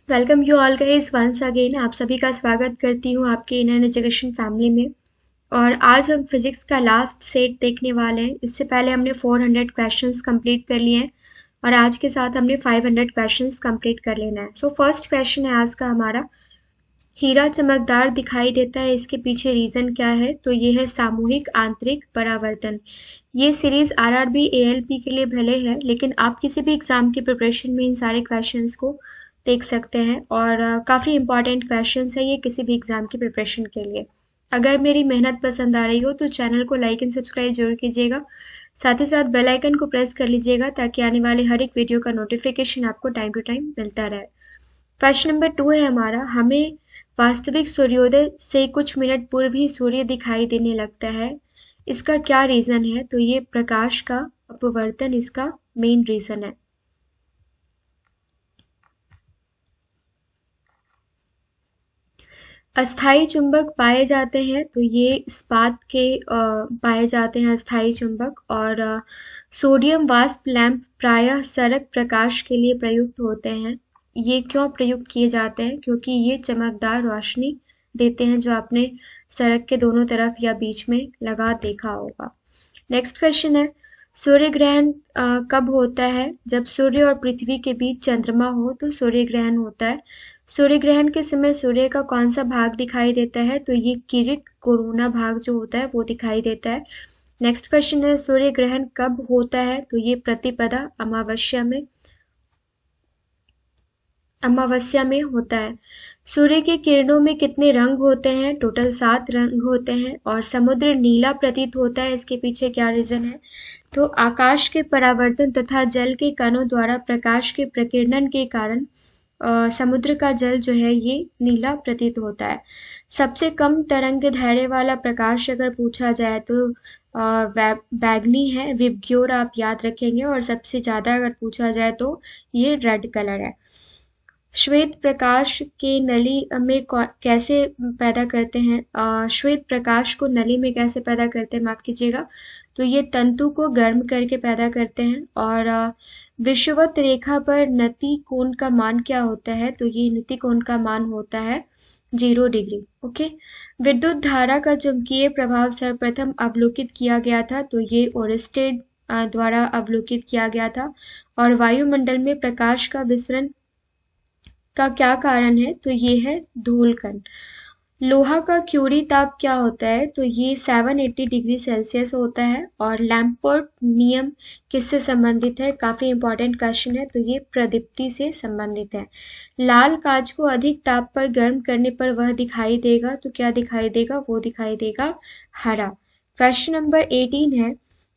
Welcome you all guys once again. आप सभी का स्वागत करती हूँ आपके इंडियन एजुकेशन फैमिली में। और आज हम फिजिक्स का लास्ट सेट देखने वाले हैं। इससे पहले हमने 400 क्वेश्चंस कंप्लीट कर लिए हैं और आज के साथ हमने 500 क्वेश्चंस कंप्लीट कर लेना है। सो फर्स्ट क्वेश्चन है आज का हमारा, हीरा चमकदार दिखाई देता है, इसके पीछे रीजन क्या है? तो ये है सामूहिक आंतरिक परावर्तन। ये सीरीज आरआरबी एएलपी के लिए भले है, लेकिन आप किसी भी एग्जाम की प्रिपरेशन में इन सारे क्वेश्चंस को देख सकते हैं और काफ़ी इंपॉर्टेंट क्वेश्चंस है ये किसी भी एग्जाम की प्रिपरेशन के लिए। अगर मेरी मेहनत पसंद आ रही हो तो चैनल को लाइक एंड सब्सक्राइब जरूर कीजिएगा। साथ ही साथ बेल आइकन को प्रेस कर लीजिएगा ताकि आने वाले हर एक वीडियो का नोटिफिकेशन आपको टाइम टू टाइम मिलता रहे। क्वेश्चन नंबर 2 है हमारा, हमें वास्तविक सूर्योदय से कुछ मिनट पूर्व ही सूर्य दिखाई देने लगता है, इसका क्या रीजन है? तो ये प्रकाश का अपवर्तन इसका मेन रीजन है। अस्थाई चुंबक पाए जाते हैं, तो ये इस्पात के पाए जाते हैं अस्थाई चुंबक। और सोडियम वाष्प लैंप प्रायः सरक प्रकाश के लिए प्रयुक्त होते हैं। ये क्यों प्रयुक्त किए जाते हैं? क्योंकि ये चमकदार रोशनी देते हैं, जो आपने सड़क के दोनों तरफ या बीच में लगा देखा होगा। नेक्स्ट क्वेश्चन है, सूर्य ग्रहण कब होता है? जब सूर्य और पृथ्वी के बीच चंद्रमा हो तो सूर्य ग्रहण होता है। सूर्य ग्रहण के समय सूर्य का कौन सा भाग दिखाई देता है? तो ये किरीट कोरोना भाग जो होता है वो दिखाई देता है। नेक्स्ट क्वेश्चन है, सूर्य ग्रहण कब होता है? तो ये प्रतिपदा अमावस्या में होता है। सूर्य की किरणों में कितने रंग होते हैं? टोटल 7 रंग होते हैं। और समुद्र नीला प्रतीत होता है, इसके पीछे क्या रीजन है? तो आकाश के परावर्तन तथा जल के कणों द्वारा प्रकाश के प्रकीर्णन के कारण समुद्र का जल जो है ये नीला प्रतीत होता है। सबसे कम तरंग दैर्घ्य वाला प्रकाश अगर पूछा जाए तो बैगनी है, विबग्योर आप याद रखेंगे। और सबसे ज्यादा अगर पूछा जाए तो ये रेड कलर है। श्वेत प्रकाश के नली में कैसे पैदा करते हैं? श्वेत प्रकाश को नली में कैसे पैदा करते हैं, माफ कीजिएगा, तो ये तंतु को गर्म करके पैदा करते हैं। और विषुवत रेखा पर नति कोण का मान क्या होता है? तो ये नति कोण का मान होता है 0 डिग्री। ओके। विद्युत धारा का चुंबकीय प्रभाव सर्वप्रथम अवलोकित किया गया था, तो ये ओरेस्टेड द्वारा अवलोकित किया गया था। और वायुमंडल में प्रकाश का विसरण का क्या कारण है? तो ये है धूल कण। लोहा का क्यूरी ताप क्या होता है? तो ये 780 डिग्री सेल्सियस होता है। और लैम्पोर्ट नियम किससे संबंधित है? काफी इंपॉर्टेंट क्वेश्चन है, तो ये प्रदीप्ति से संबंधित है। लाल कांच को अधिक ताप पर गर्म करने पर वह दिखाई देगा, तो क्या दिखाई देगा? वो दिखाई देगा हरा। क्वेश्चन नंबर 18 है,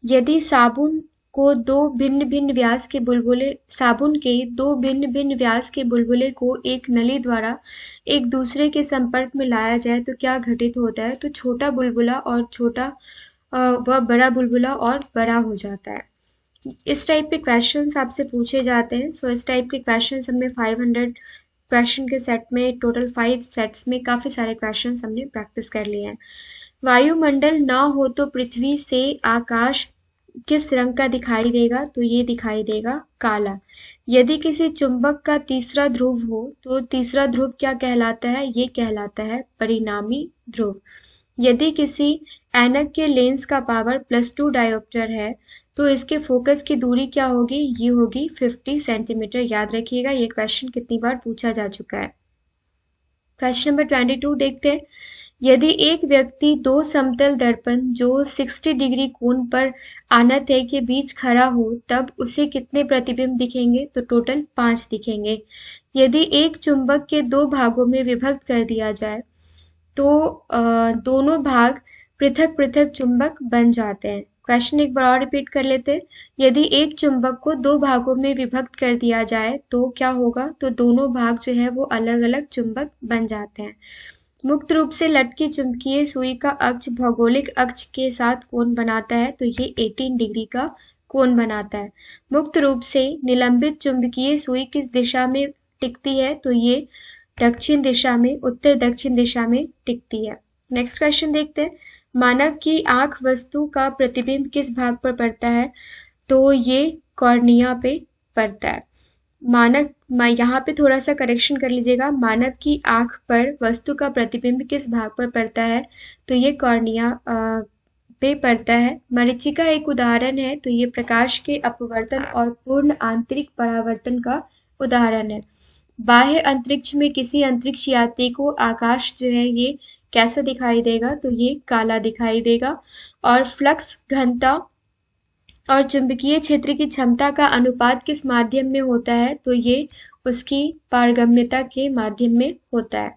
यदि साबुन के दो भिन्न भिन्न व्यास के बुलबुले को एक नली द्वारा एक दूसरे के संपर्क में लाया जाए तो क्या घटित होता है? तो छोटा बुलबुला और वह बड़ा बुलबुला और बड़ा हो जाता है। इस टाइप के क्वेश्चंस आपसे पूछे जाते हैं। सो इस टाइप के क्वेश्चंस हमने 500 क्वेश्चन के सेट में, टोटल 5 सेट्स में काफी सारे क्वेश्चंस हमने प्रैक्टिस कर लिए हैं। वायुमंडल ना हो तो पृथ्वी से आकाश किस रंग का दिखाई देगा? तो ये दिखाई देगा काला। यदि किसी चुंबक का तीसरा ध्रुव हो तो तीसरा ध्रुव क्या कहलाता है? ये कहलाता है परिणामी ध्रुव। यदि किसी ऐनक के लेंस का पावर +2 डायोप्टर है तो इसके फोकस की दूरी क्या होगी? ये होगी 50 सेंटीमीटर। याद रखिएगा, ये क्वेश्चन कितनी बार पूछा जा चुका है। क्वेश्चन नंबर 22 देखते हैं, यदि एक व्यक्ति दो समतल दर्पण जो 60 डिग्री कोण पर आनत के बीच खड़ा हो तब उसे कितने प्रतिबिंब दिखेंगे? तो टोटल 5 दिखेंगे। यदि एक चुंबक के 2 भागों में विभक्त कर दिया जाए तो दोनों भाग पृथक पृथक चुंबक बन जाते हैं। क्वेश्चन एक बार और रिपीट कर लेते हैं, यदि एक चुंबक को 2 भागों में विभक्त कर दिया जाए तो क्या होगा? तो दोनों भाग जो है वो अलग अलग चुंबक बन जाते हैं। मुक्त रूप से लटकी चुंबकीय सुई का अक्ष भौगोलिक अक्ष के साथ कोण बनाता है, तो ये 18 डिग्री का कोण बनाता है। मुक्त रूप से निलंबित चुंबकीय सुई किस दिशा में टिकती है? तो ये दक्षिण दिशा में, उत्तर दक्षिण दिशा में टिकती है। नेक्स्ट क्वेश्चन देखते हैं, मानव की आंख वस्तु का प्रतिबिंब किस भाग पर पड़ता है? तो ये कॉर्निया पे पड़ता है। यहाँ पे थोड़ा सा करेक्शन कर लीजिएगा। मानव की आंख पर वस्तु का प्रतिबिंब किस भाग पर पड़ता है? तो ये कॉर्निया पे पड़ता है। मरीचिका एक उदाहरण है, तो ये प्रकाश के अपवर्तन और पूर्ण आंतरिक परावर्तन का उदाहरण है। बाह्य अंतरिक्ष में किसी अंतरिक्ष यात्री को आकाश जो है ये कैसा दिखाई देगा? तो ये काला दिखाई देगा। और फ्लक्स घनता और चुंबकीय क्षेत्र की क्षमता का अनुपात किस माध्यम में होता है? तो ये उसकी पारगम्यता के माध्यम में होता है।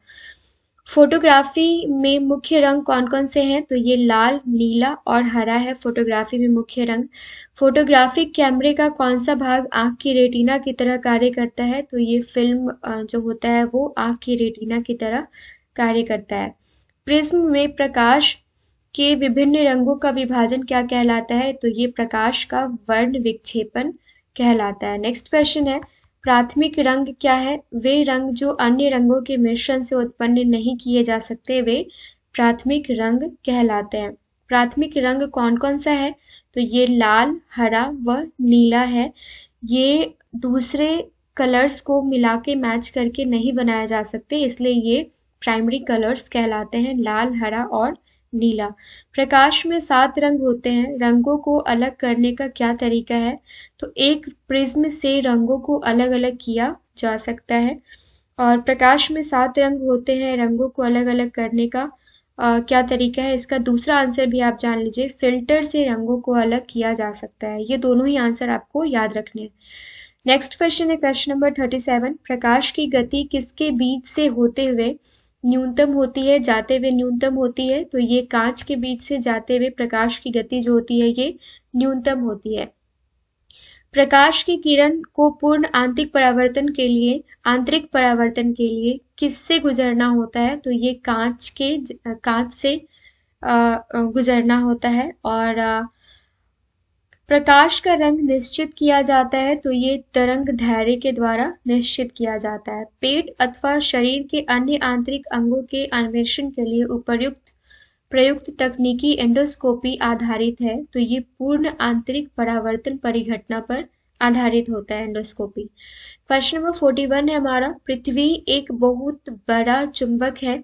फोटोग्राफी में मुख्य रंग कौन कौन से हैं? तो ये लाल, नीला और हरा है फोटोग्राफी में मुख्य रंग। फोटोग्राफिक कैमरे का कौन सा भाग आंख की रेटिना की तरह कार्य करता है? तो ये फिल्म जो होता है वो आंख की रेटिना की तरह कार्य करता है। प्रिज्म में प्रकाश के विभिन्न रंगों का विभाजन क्या कहलाता है? तो ये प्रकाश का वर्ण विक्षेपण कहलाता है। नेक्स्ट क्वेश्चन है, प्राथमिक रंग क्या है? वे रंग जो अन्य रंगों के मिश्रण से उत्पन्न नहीं किए जा सकते, वे प्राथमिक रंग कहलाते हैं। प्राथमिक रंग कौन कौन सा है? तो ये लाल, हरा व नीला है। ये दूसरे कलर्स को मिला के मैच करके नहीं बनाया जा सकते, इसलिए ये प्राइमरी कलर्स कहलाते हैं, लाल, हरा और नीला। प्रकाश में 7 रंग होते हैं। रंगों को अलग करने का क्या तरीका है? तो एक प्रिज्म से रंगों को अलग अलग किया जा सकता है। और प्रकाश में 7 रंग होते हैं, रंगों को अलग अलग करने का क्या तरीका है? इसका दूसरा आंसर भी आप जान लीजिए, फिल्टर से रंगों को अलग किया जा सकता है। ये दोनों ही आंसर आपको याद रखने हैं। नेक्स्ट क्वेश्चन है क्वेश्चन नंबर 37, प्रकाश की गति किसके बीच से होते हुए न्यूनतम होती है, जाते हुए न्यूनतम होती है? तो ये कांच के बीच से जाते हुए प्रकाश की गति जो होती है ये न्यूनतम होती है। प्रकाश की किरण को पूर्ण आंतरिक परावर्तन के लिए किससे गुजरना होता है? तो ये कांच से गुजरना होता है। और प्रकाश का रंग निश्चित किया जाता है, तो ये तरंग दैर्ध्य के द्वारा निश्चित किया जाता है। पेट अथवा शरीर के अन्य आंतरिक अंगों के अन्वेषण के लिए प्रयुक्त तकनीकी एंडोस्कोपी आधारित है, तो ये पूर्ण आंतरिक परावर्तन परिघटना पर आधारित होता है एंडोस्कोपी। क्वेश्चन नंबर 41 है हमारा, पृथ्वी एक बहुत बड़ा चुंबक है,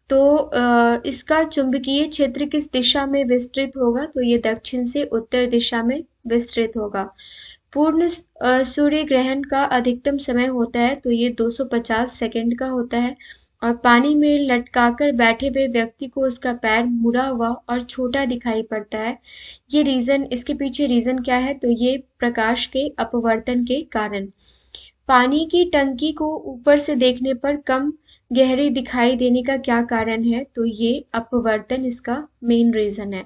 तो इसका चुंबकीय क्षेत्र किस दिशा में विस्तृत होगा? तो ये दक्षिण से उत्तर दिशा में विस्तृत होगा। पूर्ण सूर्य ग्रहण का अधिकतम समय होता है, तो ये 250 सेकंड का होता है। और पानी में लटकाकर बैठे हुए व्यक्ति को उसका पैर मुड़ा हुआ और छोटा दिखाई पड़ता है। इसके पीछे रीजन क्या है? तो ये प्रकाश के अपवर्तन के कारण। पानी की टंकी को ऊपर से देखने पर कम गहरी दिखाई देने का क्या कारण है? तो ये अपवर्तन इसका मेन रीजन है।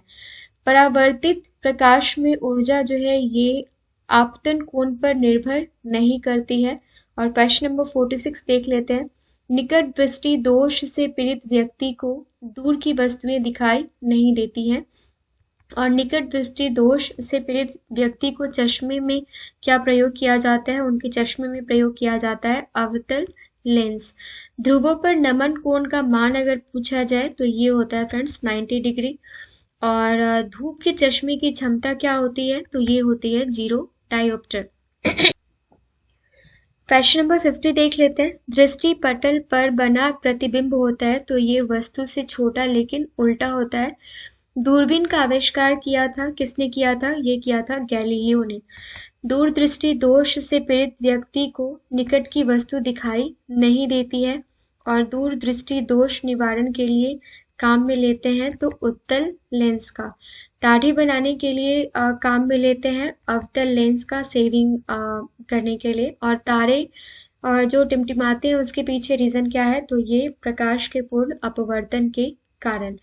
परावर्तित प्रकाश में ऊर्जा जो है ये आपतन कोण पर निर्भर नहीं करती है। और क्वेश्चन नंबर 46 देख लेते हैं, निकट दृष्टि दोष से पीड़ित व्यक्ति को दूर की वस्तुएं दिखाई नहीं देती हैं। और निकट दृष्टि दोष से पीड़ित व्यक्ति को चश्मे में क्या प्रयोग किया जाता है? उनके चश्मे में प्रयोग किया जाता है अवतल लेंस। ध्रुवों पर नमन कोण का मान अगर पूछा जाए तो ये होता है फ्रेंड्स 90 डिग्री। और धूप के चश्मे की क्षमता क्या होती है? तो ये होती है 0 डायोप्टर। क्वेश्चन नंबर 50 देख लेते हैं, दृष्टि पटल पर बना प्रतिबिंब होता है, तो ये वस्तु से छोटा लेकिन उल्टा होता है। दूरबीन का आविष्कार किया था किसने किया था? ये किया था गैलीलियो ने। दूरदृष्टि दोष से पीड़ित व्यक्ति को निकट की वस्तु दिखाई नहीं देती है और दूरदृष्टि दोष निवारण के लिए काम में लेते हैं तो उत्तल लेंस का। दाढ़ी बनाने के लिए काम में लेते हैं अवतल लेंस का सेविंग करने के लिए। और तारे जो टिमटिमाते हैं उसके पीछे रीजन क्या है? तो ये प्रकाश के पूर्ण अपवर्तन के कारण।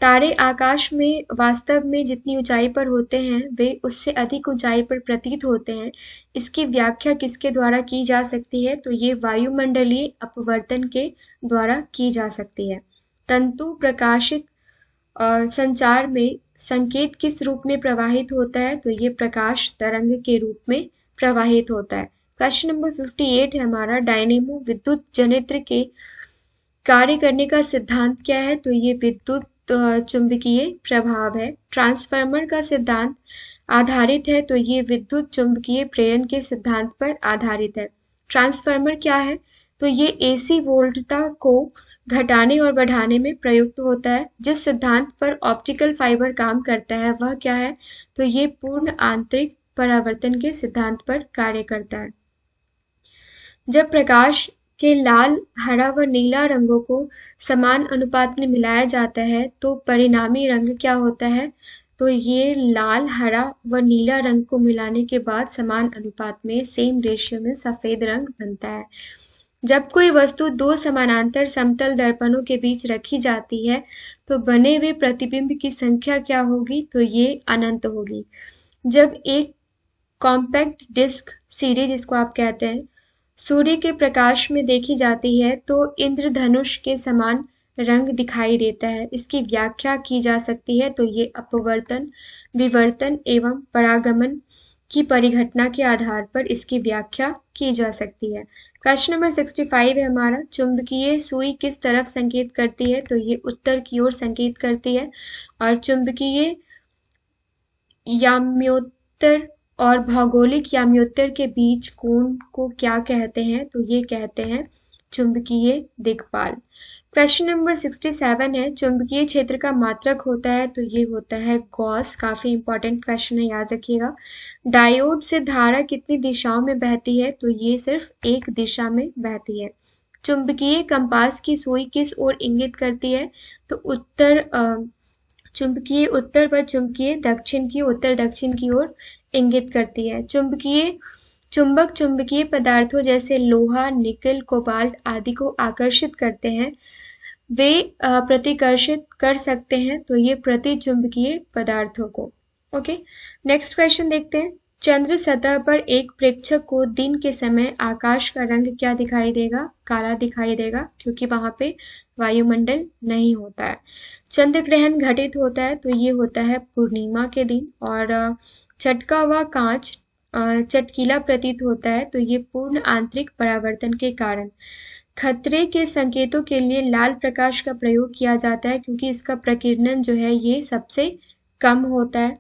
तारे आकाश में वास्तव में जितनी ऊंचाई पर होते हैं वे उससे अधिक ऊंचाई पर प्रतीत होते हैं। इसकी व्याख्या किसके द्वारा की जा सकती है? तो ये वायुमंडलीय अपवर्तन के द्वारा की जा सकती है। तंतु प्रकाशित संचार में संकेत किस रूप में प्रवाहित होता है? तो ये प्रकाश तरंग के रूप में प्रवाहित होता है। क्वेश्चन नंबर 58 है हमारा, डायनेमो विद्युत जनित्र के कार्य करने का सिद्धांत क्या है? तो ये विद्युत चुंबकीय प्रभाव है। ट्रांसफार्मर का सिद्धांत आधारित है तो ये विद्युत चुम्बकीय प्रेरण के सिद्धांत पर आधारित है। ट्रांसफार्मर क्या है? तो ये एसी वोल्टता को घटाने और बढ़ाने में प्रयुक्त होता है। जिस सिद्धांत पर ऑप्टिकल फाइबर काम करता है वह क्या है? तो ये पूर्ण आंतरिक परावर्तन के सिद्धांत पर कार्य करता है। जब प्रकाश के लाल, हरा व नीला रंगों को समान अनुपात में मिलाया जाता है तो परिणामी रंग क्या होता है? तो ये लाल, हरा व नीला रंग को मिलाने के बाद समान अनुपात में सेम रेशियो में सफेद रंग बनता है। जब कोई वस्तु दो समानांतर समतल दर्पणों के बीच रखी जाती है तो बने हुए प्रतिबिंब की संख्या क्या होगी? तो ये अनंत होगी। जब एक कॉम्पैक्ट डिस्क सीडी जिसको आप कहते हैं सूर्य के प्रकाश में देखी जाती है तो इंद्रधनुष के समान रंग दिखाई देता है। इसकी व्याख्या की जा सकती है तो ये अपवर्तन, विवर्तन एवं परागमन की परिघटना के आधार पर इसकी व्याख्या की जा सकती है। क्वेश्चन नंबर 65 है हमारा, चुंबकीय सुई किस तरफ संकेत करती है? तो ये उत्तर की ओर संकेत करती है। और चुंबकीय याम्योत्तर और भौगोलिक याम्योत्तर के बीच कोण को क्या कहते हैं? तो ये कहते हैं चुंबकीय दिक्पाल। क्वेश्चन नंबर 67 है, चुंबकीय क्षेत्र का मात्रक होता है तो ये होता है गॉस। काफी इंपॉर्टेंट क्वेश्चन है, याद रखिएगा। डायोड से धारा कितनी दिशाओं में बहती है? तो ये सिर्फ एक दिशा में बहती है। चुंबकीय कंपास की सुई किस ओर इंगित करती है? तो चुंबकीय उत्तर व चुंबकीय दक्षिण की उत्तर दक्षिण की ओर इंगित करती है। चुंबक चुंबकीय पदार्थों जैसे लोहा, निकल, कोबाल्ट आदि को आकर्षित करते हैं। वे प्रतिकर्षित कर सकते हैं तो ये प्रतिचुंबकीय पदार्थों को। ओके, नेक्स्ट क्वेश्चन देखते हैं। चंद्र सतह पर एक प्रेक्षक को दिन के समय आकाश का रंग क्या दिखाई देगा? काला दिखाई देगा, क्योंकि वहां पे वायुमंडल नहीं होता है। चंद्र ग्रहण घटित होता है तो ये होता है पूर्णिमा के दिन। और चटका हुआ कांच चटकीला प्रतीत होता है तो ये पूर्ण आंतरिक परावर्तन के कारण। खतरे के संकेतों के लिए लाल प्रकाश का प्रयोग किया जाता है क्योंकि इसका प्रकीर्णन जो है ये सबसे कम होता है।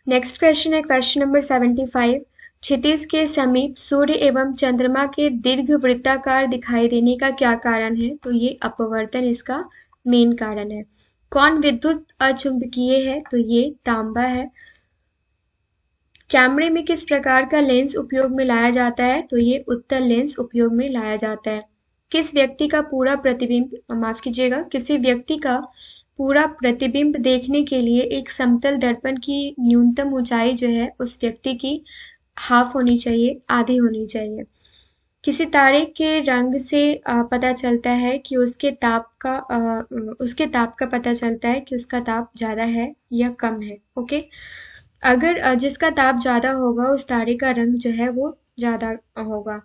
नेक्स्ट क्वेश्चन है क्वेश्चन नंबर 75। क्षितिज के समीप सूर्य एवं चंद्रमा के दीर्घवृत्ताकार दिखाई देने का क्या कारण है? तो ये अपवर्तन इसका मेन कारण है। कौन विद्युत अचुंबकीय है? तो ये तांबा है। कैमरे में किस प्रकार का लेंस उपयोग में लाया जाता है? तो ये उत्तल लेंस उपयोग में लाया जाता है। किस व्यक्ति का पूरा प्रतिबिंब, माफ कीजिएगा, किसी व्यक्ति का पूरा प्रतिबिंब देखने के लिए एक समतल दर्पण की न्यूनतम ऊंचाई जो है उस व्यक्ति की हाफ होनी चाहिए, आधी होनी चाहिए। किसी तारे के रंग से पता चलता है कि उसके ताप का पता चलता है कि उसका ताप ज्यादा है या कम है। ओके, अगर जिसका ताप ज्यादा होगा उस तारे का रंग जो है वो ज्यादा होगा।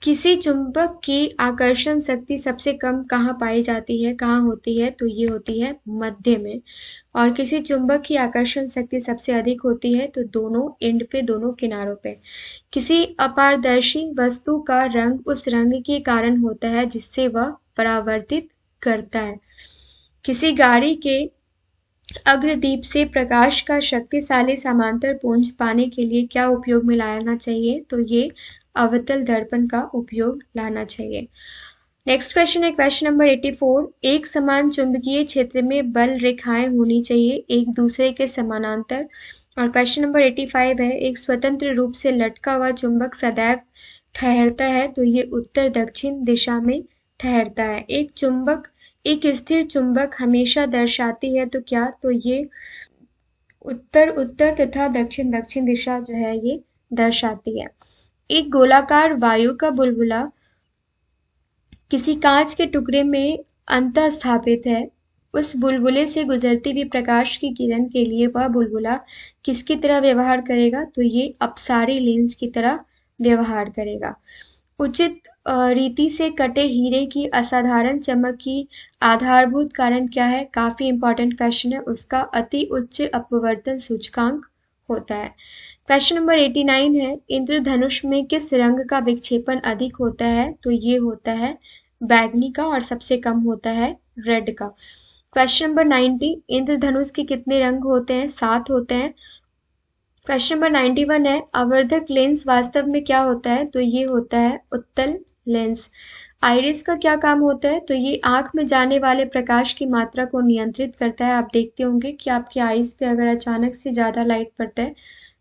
किसी चुंबक की आकर्षण शक्ति सबसे कम कहाँ पाई जाती है, कहाँ होती है? तो ये होती है मध्य में। और किसी चुंबक की आकर्षण शक्ति सबसे अधिक होती है तो दोनों एंड पे, दोनों किनारों पे। किसी अपारदर्शी वस्तु का रंग उस रंग के कारण होता है जिससे वह परावर्तित करता है। किसी गाड़ी के अग्रदीप से प्रकाश का शक्तिशाली समांतर पुंज पाने के लिए क्या उपयोग में लाना चाहिए? तो ये अवतल दर्पण का उपयोग लाना चाहिए। नेक्स्ट क्वेश्चन है क्वेश्चन नंबर 84। एक समान चुंबकीय क्षेत्र में बल रेखाएं होनी चाहिए एक दूसरे के समानांतर। और क्वेश्चन नंबर 85 है, एक स्वतंत्र रूप से लटका हुआ चुंबक सदैव ठहरता है तो ये उत्तर दक्षिण दिशा में ठहरता है। एक स्थिर चुंबक हमेशा दर्शाती है तो क्या? तो ये उत्तर उत्तर तथा दक्षिण दक्षिण दिशा जो है ये दर्शाती है। एक गोलाकार वायु का बुलबुला किसी कांच के टुकड़े में अंतः स्थापित है। उस बुलबुले से गुजरती हुई प्रकाश की किरण के लिए वह बुलबुला किसकी तरह व्यवहार करेगा? तो ये अपसारी लेंस की तरह व्यवहार करेगा। उचित रीति से कटे हीरे की असाधारण चमक की आधारभूत कारण क्या है? काफी इंपॉर्टेंट क्वेश्चन है। उसका अति उच्च अपवर्तन सूचकांक होता है। क्वेश्चन नंबर 89 है, इंद्रधनुष में किस रंग का विक्षेपण अधिक होता है? तो ये होता है बैगनी का, और सबसे कम होता है रेड का। क्वेश्चन नंबर 90, इंद्रधनुष के कितने रंग होते हैं? 7 होते हैं। क्वेश्चन नंबर 91 है, आवर्धक लेंस वास्तव में क्या होता है? तो ये होता है उत्तल लेंस। आइरिस का क्या काम होता है? तो ये आंख में जाने वाले प्रकाश की मात्रा को नियंत्रित करता है। आप देखते होंगे कि आपकी आइज पे अगर अचानक से ज्यादा लाइट पड़ता है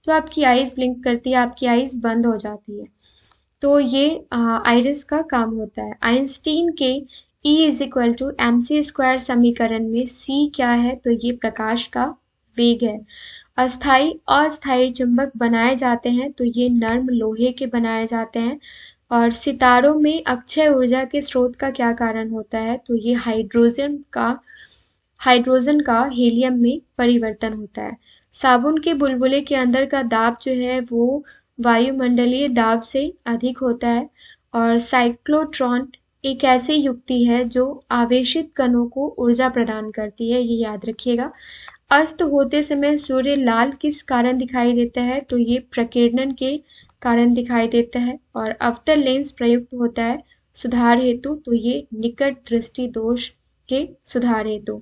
तो आपकी आइज ब्लिंक करती है, आपकी आइज बंद हो जाती है। तो ये आइरिस का काम होता है। आइंस्टीन के E is equal to mc² समीकरण में c क्या है? तो ये प्रकाश का वेग है। अस्थाई अस्थाई चुंबक बनाए जाते हैं, तो ये नर्म लोहे के बनाए जाते हैं। और सितारों में अक्षय ऊर्जा के स्रोत का क्या कारण होता है? तो ये हाइड्रोजन का हीलियम में परिवर्तन होता है। साबुन के बुलबुले के अंदर का दाब जो है वो वायुमंडलीय दाब से अधिक होता है। और साइक्लोट्रॉन एक ऐसी युक्ति है जो आवेशित कणों को ऊर्जा प्रदान करती है, ये याद रखिएगा। अस्त होते समय सूर्य लाल किस कारण दिखाई देता है? तो ये प्रकीर्णन के कारण दिखाई देता है। और अवतल लेंस प्रयुक्त होता है सुधार हेतु, तो ये निकट दृष्टि दोष के सुधार हेतु।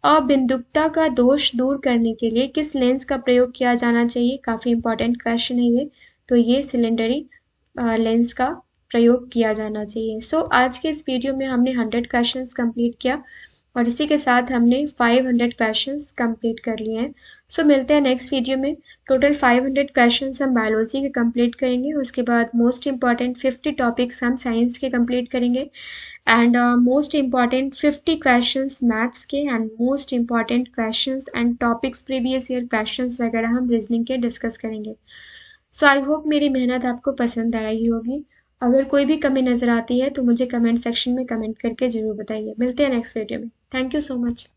अबिंदुकता का दोष दूर करने के लिए किस लेंस का प्रयोग किया जाना चाहिए? काफी इंपॉर्टेंट क्वेश्चन है ये। तो ये सिलेंडरी लेंस का प्रयोग किया जाना चाहिए। सो आज के इस वीडियो में हमने 100 क्वेश्चंस कंप्लीट किया, और इसी के साथ हमने 500 क्वेश्चंस कंप्लीट कर लिए हैं। सो मिलते हैं नेक्स्ट वीडियो में। टोटल 500 क्वेश्चंस हम बायोलॉजी के कंप्लीट करेंगे, उसके बाद मोस्ट इंपॉर्टेंट 50 टॉपिक्स हम साइंस के कंप्लीट करेंगे, and most important 50 questions maths के, and most important questions and topics previous year questions वगैरह हम रीजनिंग के डिस्कस करेंगे। सो आई होप मेरी मेहनत आपको पसंद आई होगी। अगर कोई भी कमी नजर आती है तो मुझे कमेंट सेक्शन में कमेंट करके जरूर बताइए। मिलते हैं नेक्स्ट वीडियो में। Thank you so much.